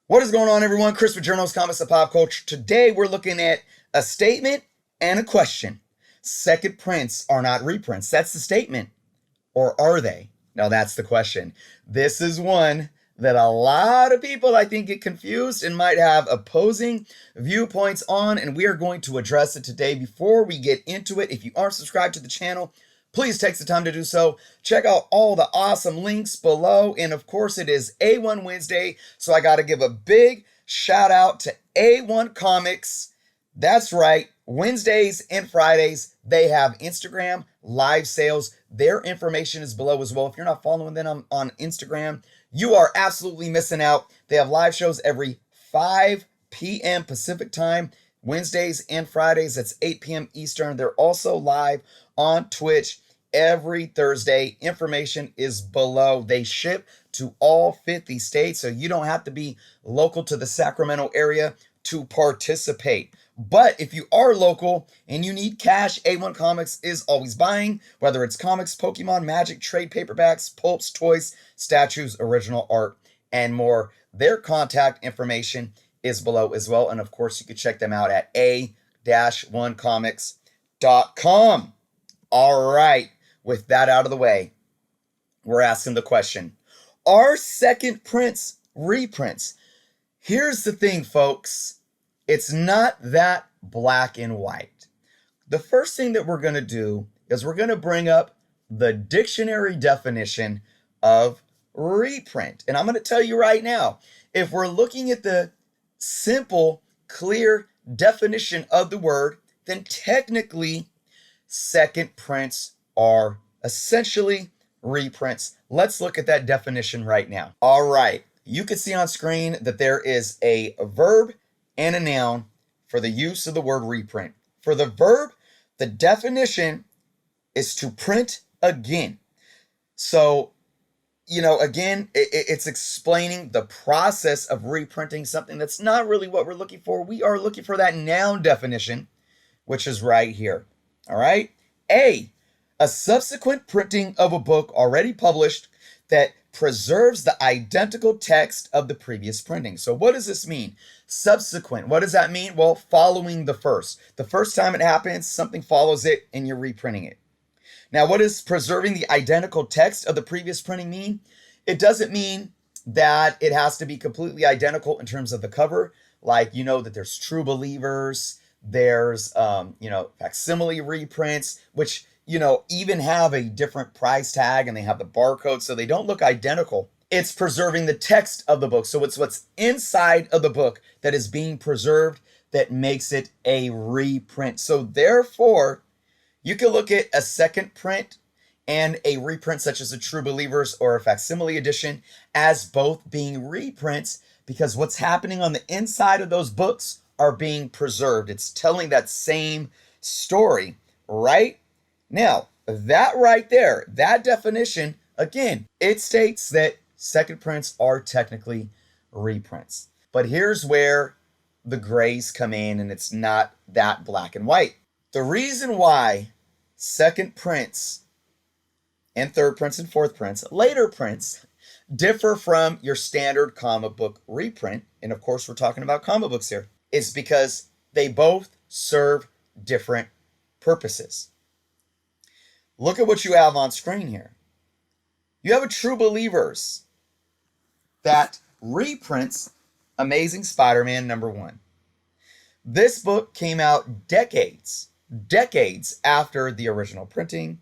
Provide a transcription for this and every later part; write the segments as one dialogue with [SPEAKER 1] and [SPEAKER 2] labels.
[SPEAKER 1] What is going on, everyone? Chris with Journals, Comics, and Pop Culture. Today, we're looking at a statement and a question. Second prints are not reprints. That's the statement. Or are they? Now, that's the question. This is one that a lot of people, I think, get confused and might have opposing viewpoints on, and we are going to address it today. Before we get into it, if you aren't subscribed to the channel, please take the time to do so. Check out all the awesome links below. And of course, it is A1 Wednesday, so I got to give a big shout out to A1 Comics. That's right. Wednesdays and Fridays, they have Instagram live sales. Their information is below as well. If you're not following them on Instagram, you are absolutely missing out. They have live shows every 5 p.m. Pacific time, Wednesdays and Fridays. That's 8 p.m. Eastern. They're also live on Twitch every Thursday. Information is below. They ship to all 50 states, so you don't have to be local to the Sacramento area to participate. But if you are local and you need cash, A1 Comics is always buying, whether it's comics, Pokemon, Magic, trade paperbacks, pulps, toys, statues, original art, and more. Their contact information is below as well. And of course, you can check them out at a-1comics.com. All right, with that out of the way, we're asking the question, are second prints reprints? Here's the thing, folks. It's not that black and white. The first thing that we're going to do is we're going to bring up the dictionary definition of reprint. And I'm going to tell you right now, if we're looking at the simple, clear definition of the word, then technically second prints are essentially reprints. Let's look at that definition right now. All right. You can see on screen that there is a verb and a noun for the use of the word reprint. For the verb, the definition is to print again. So, again, it's explaining the process of reprinting something that's not really what we're looking for. We are looking for that noun definition, which is right here. All right? A subsequent printing of a book already published that preserves the identical text of the previous printing. So what does this mean? Subsequent. What does that mean? Well, following the first. The first time it happens, something follows it and you're reprinting it. Now, what does preserving the identical text of the previous printing mean? It doesn't mean that it has to be completely identical in terms of the cover. Like, that there's True Believers, there's, facsimile reprints, which even have a different price tag and they have the barcode, so they don't look identical. It's preserving the text of the book. So it's what's inside of the book that is being preserved that makes it a reprint. So therefore, you can look at a second print and a reprint such as a True Believers or a facsimile edition as both being reprints because what's happening on the inside of those books are being preserved. It's telling that same story, right? Now, that right there, that definition, again, it states that second prints are technically reprints. But here's where the grays come in and it's not that black and white. The reason why second prints and third prints and fourth prints, later prints, differ from your standard comic book reprint, and of course we're talking about comic books here, is because they both serve different purposes. Look at what you have on screen here. You have a True Believers that reprints Amazing Spider-Man #1. This book came out decades after the original printing.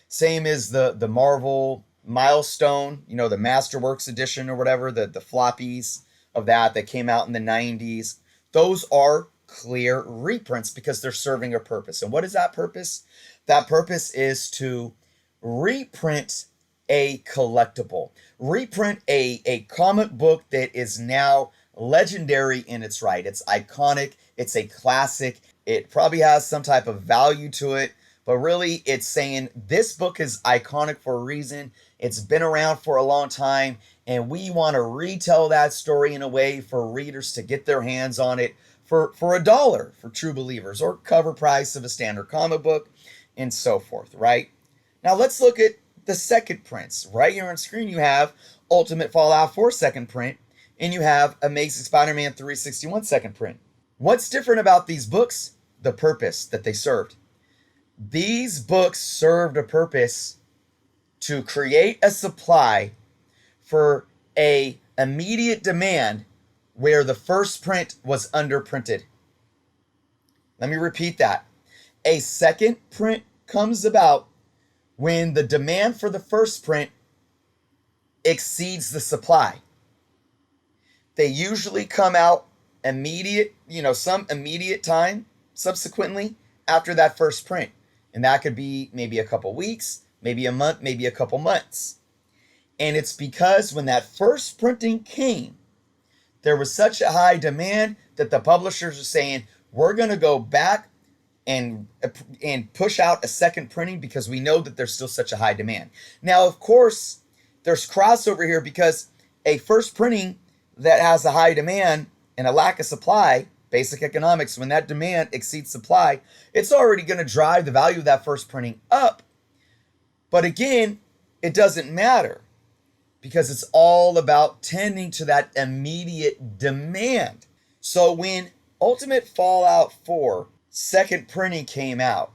[SPEAKER 1] Same as the Marvel Milestone, the Masterworks edition or whatever, the floppies of that came out in the 90s. Those are clear reprints because they're serving a purpose. And what is that purpose? That purpose is to reprint a collectible, reprint a comic book that is now legendary in its right. It's iconic. It's a classic. It probably has some type of value to it, but really it's saying this book is iconic for a reason. It's been around for a long time, and we want to retell that story in a way for readers to get their hands on it for $1 for True Believers or cover price of a standard comic book and so forth, right? Now let's look at the second prints. Right here on screen you have Ultimate Fallout 4 second print and you have Amazing Spider-Man 361 second print. What's different about these books? The purpose that they served. These books served a purpose to create a supply for a immediate demand where the first print was underprinted. Let me repeat that. A second print comes about when the demand for the first print exceeds the supply. They usually come out immediate, some immediate time subsequently after that first print. And that could be maybe a couple weeks, maybe a month, maybe a couple months. And it's because when that first printing came, there was such a high demand that the publishers are saying, we're going to go back and push out a second printing because we know that there's still such a high demand. Now, of course, there's crossover here because a first printing that has a high demand and a lack of supply, basic economics, when that demand exceeds supply, it's already going to drive the value of that first printing up. But again, it doesn't matter because it's all about tending to that immediate demand. So when Ultimate Fallout 4 second printing came out,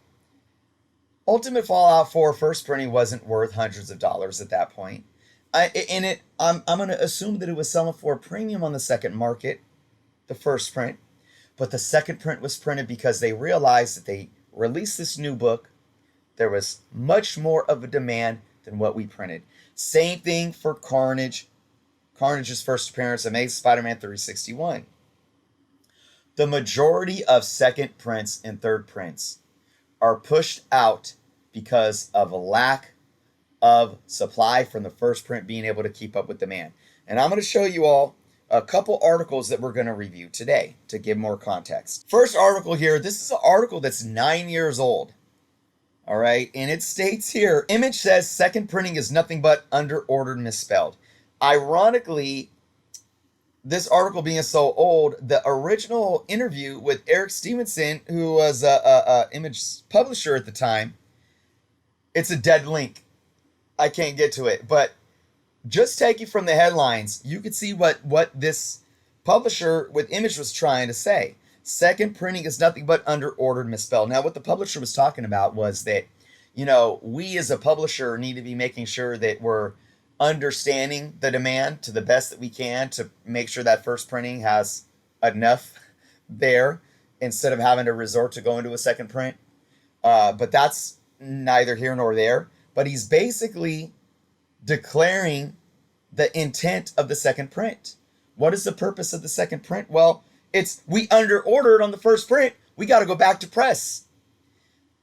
[SPEAKER 1] Ultimate Fallout 4 first printing wasn't worth hundreds of dollars at that point. I'm going to assume that it was selling for a premium on the second market, the first print. But the second print was printed because they realized that they released this new book. There was much more of a demand than what we printed. Same thing for Carnage. Carnage's first appearance, Amazing Spider-Man 361. The majority of second prints and third prints are pushed out because of a lack of supply from the first print being able to keep up with demand. And I'm going to show you all a couple articles that we're going to review today to give more context. First article here, this is an article that's 9 years old. All right, and it states here, Image says second printing is nothing but underordered misspelled. Ironically, this article being so old, the original interview with Eric Stevenson, who was a Image publisher at the time, it's a dead link. I can't get to it, but just taking from the headlines, you could see what this publisher with Image was trying to say. Second printing is nothing but underordered misspelled. Now, what the publisher was talking about was that, we as a publisher need to be making sure that we're understanding the demand to the best that we can to make sure that first printing has enough there instead of having to resort to going to a second print. But that's neither here nor there. But he's basically declaring the intent of the second print. What is the purpose of the second print? Well, it's we underordered on the first print. We got to go back to press.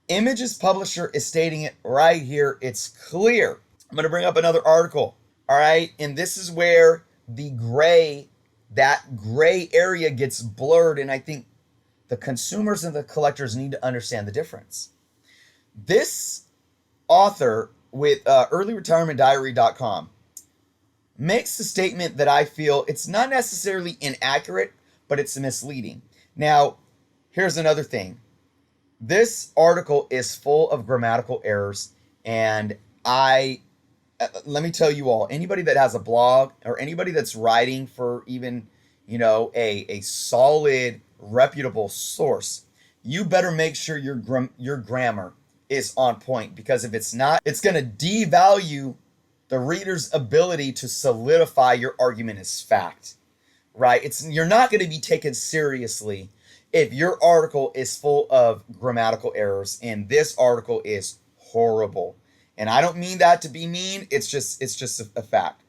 [SPEAKER 1] Image's publisher is stating it right here. It's clear. I'm going to bring up another article. All right. And this is where that gray area gets blurred. And I think the consumers and the collectors need to understand the difference. This author with earlyretirementdiary.com makes a statement that I feel it's not necessarily inaccurate, but it's misleading. Now, here's another thing. This article is full of grammatical errors, and let me tell you all, anybody that has a blog or anybody that's writing for even, a solid, reputable source, you better make sure your grammar is on point, because if it's not, it's going to devalue the reader's ability to solidify your argument as fact, right? You're not going to be taken seriously if your article is full of grammatical errors, and this article is horrible. And I don't mean that to be mean. It's just a fact.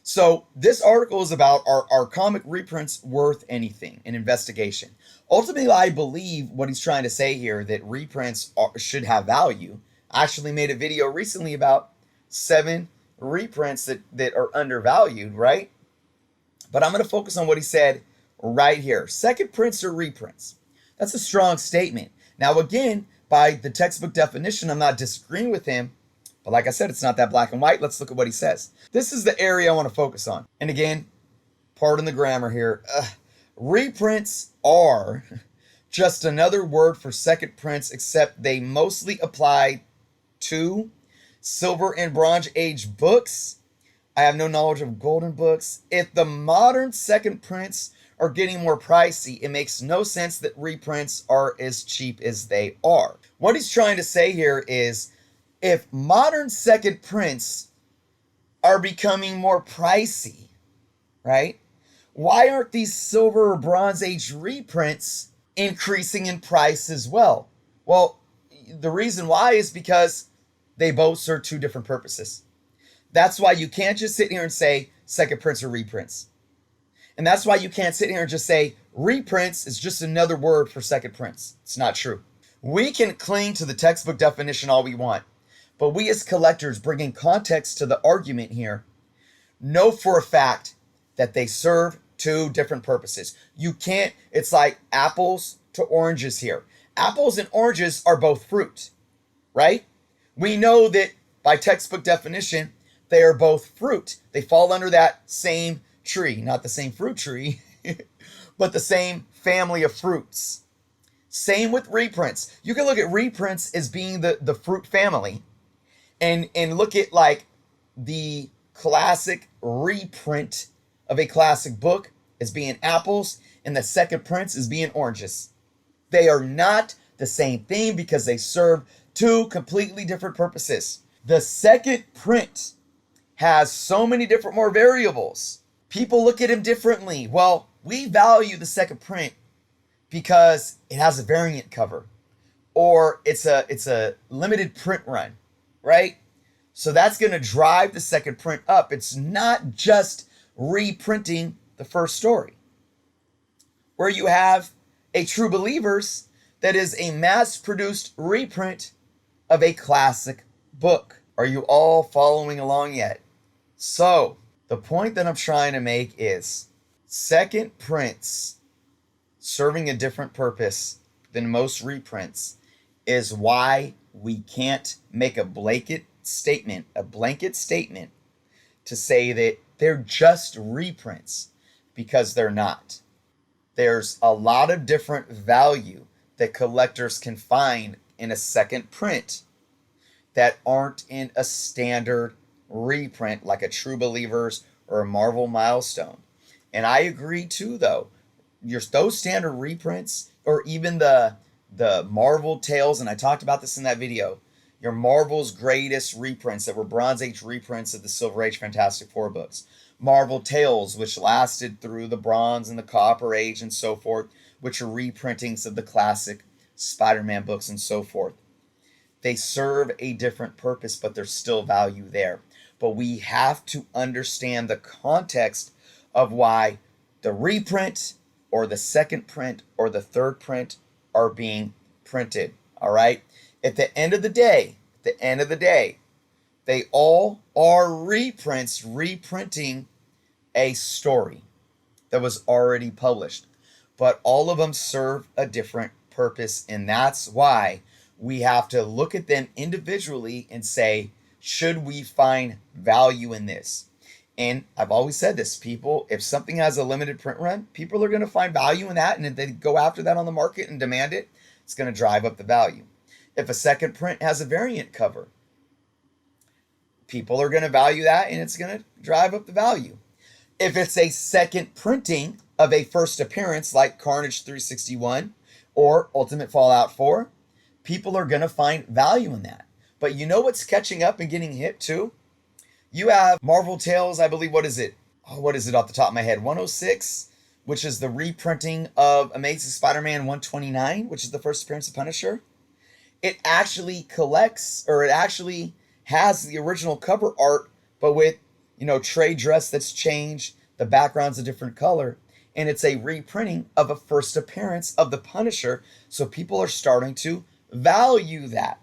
[SPEAKER 1] So this article is about are comic reprints worth anything? An investigation. Ultimately, I believe what he's trying to say here, that reprints should have value. I actually made a video recently about 7 reprints that are undervalued, right? But I'm going to focus on what he said right here. Second prints or reprints. That's a strong statement. Now, again, by the textbook definition, I'm not disagreeing with him. But like I said, it's not that black and white. Let's look at what he says. This is the area I want to focus on. And again, pardon the grammar here. Reprints are just another word for second prints, except they mostly apply to Silver and Bronze Age books. I have no knowledge of golden books. If the modern second prints are getting more pricey, it makes no sense that reprints are as cheap as they are. What he's trying to say here is if modern second prints are becoming more pricey, right? Why aren't these silver or bronze age reprints increasing in price as well? Well, the reason why is because they both serve two different purposes. That's why you can't just sit here and say second prints or reprints. And that's why you can't sit here and just say reprints is just another word for second prints. It's not true. We can cling to the textbook definition all we want, but we as collectors, bringing context to the argument here, know for a fact that they serve two different purposes. You can't, it's like apples to oranges here. Apples and oranges are both fruit, right? We know that by textbook definition, they are both fruit. They fall under that same tree, not the same fruit tree, but the same family of fruits. Same with reprints. You can look at reprints as being the fruit family and look at like the classic reprint of a classic book as being apples and the second prints as being oranges. They are not the same thing because they serve two completely different purposes. The second print has so many different more variables. People look at them differently. Well, we value the second print because it has a variant cover or it's a limited print run, right? So that's going to drive the second print up. It's not just reprinting the first story. Where you have a True Believers that is a mass-produced reprint of a classic book. Are you all following along yet? So, the point that I'm trying to make is second prints serving a different purpose than most reprints is why we can't make a blanket statement to say that they're just reprints because they're not. There's a lot of different value that collectors can find in a second print that aren't in a standard reprint like a True Believers or a Marvel Milestone. And I agree too, though. Those standard reprints, or even the Marvel Tales, and I talked about this in that video, your Marvel's greatest reprints that were Bronze Age reprints of the Silver Age Fantastic Four books. Marvel Tales, which lasted through the Bronze and the Copper Age and so forth, which are reprintings of the classic Spider-Man books and so forth. They serve a different purpose, but there's still value there. But we have to understand the context of why the reprint or the second print or the third print are being printed. All right? At the end of the day, they all are reprints, reprinting a story that was already published. But all of them serve a different purpose, and that's why we have to look at them individually and say, should we find value in this? And I've always said this, people, if something has a limited print run, people are going to find value in that, and if they go after that on the market and demand it, it's going to drive up the value. If a second print has a variant cover, people are going to value that, and it's going to drive up the value. If it's a second printing of a first appearance like Carnage 361 or Ultimate Fallout 4, people are going to find value in that. But you know what's catching up and getting hit too? You have Marvel Tales, I believe, what is it off the top of my head? 106, which is the reprinting of Amazing Spider-Man 129, which is the first appearance of Punisher. It actually collects, or it actually has the original cover art, but with, trade dress that's changed, the background's a different color, and it's a reprinting of a first appearance of the Punisher, so people are starting to value that.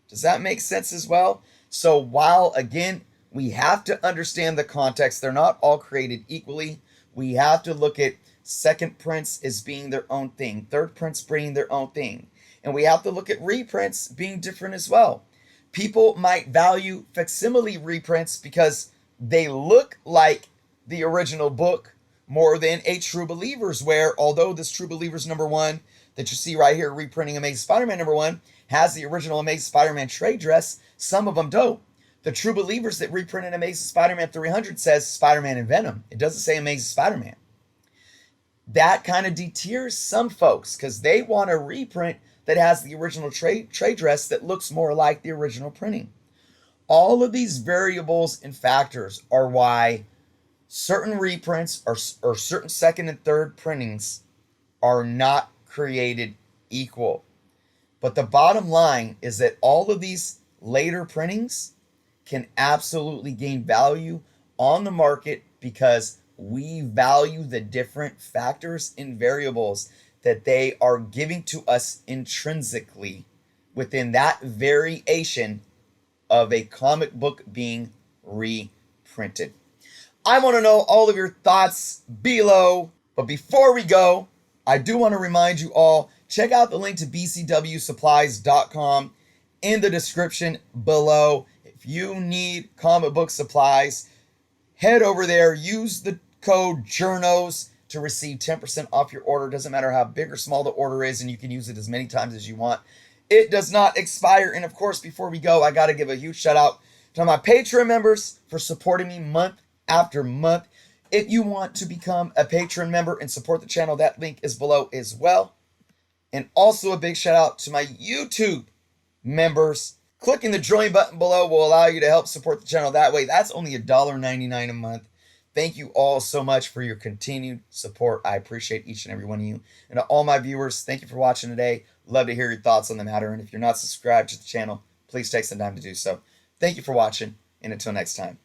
[SPEAKER 1] Does that make sense as well? So while, again, we have to understand the context, they're not all created equally. We have to look at second prints as being their own thing, third prints being their own thing. And we have to look at reprints being different as well. People might value facsimile reprints because they look like the original book more than a True Believers, where although this True Believers #1 that you see right here, reprinting Amazing Spider-Man #1, has the original Amazing Spider-Man trade dress, some of them don't. The True Believers that reprinted Amazing Spider-Man 300 says Spider-Man and Venom. It doesn't say Amazing Spider-Man. That kind of deters some folks because they want a reprint that has the original trade dress that looks more like the original printing. All of these variables and factors are why certain reprints or certain second and third printings are not created equal. But the bottom line is that all of these later printings can absolutely gain value on the market because we value the different factors and variables that they are giving to us intrinsically within that variation of a comic book being reprinted. I want to know all of your thoughts below. But before we go, I do want to remind you all, check out the link to bcwsupplies.com in the description below. If you need comic book supplies, head over there, use the code JOURNOS to receive 10% off your order. Doesn't matter how big or small the order is, and you can use it as many times as you want. It does not expire. And of course, before we go, I got to give a huge shout out to my Patreon members for supporting me month after month. If you want to become a Patreon member and support the channel, that link is below as well. And also a big shout out to my YouTube members. Clicking the join button below will allow you to help support the channel that way. That's only $1.99 a month. Thank you all so much for your continued support. I appreciate each and every one of you. And to all my viewers, thank you for watching today. Love to hear your thoughts on the matter. And if you're not subscribed to the channel, please take some time to do so. Thank you for watching, and until next time.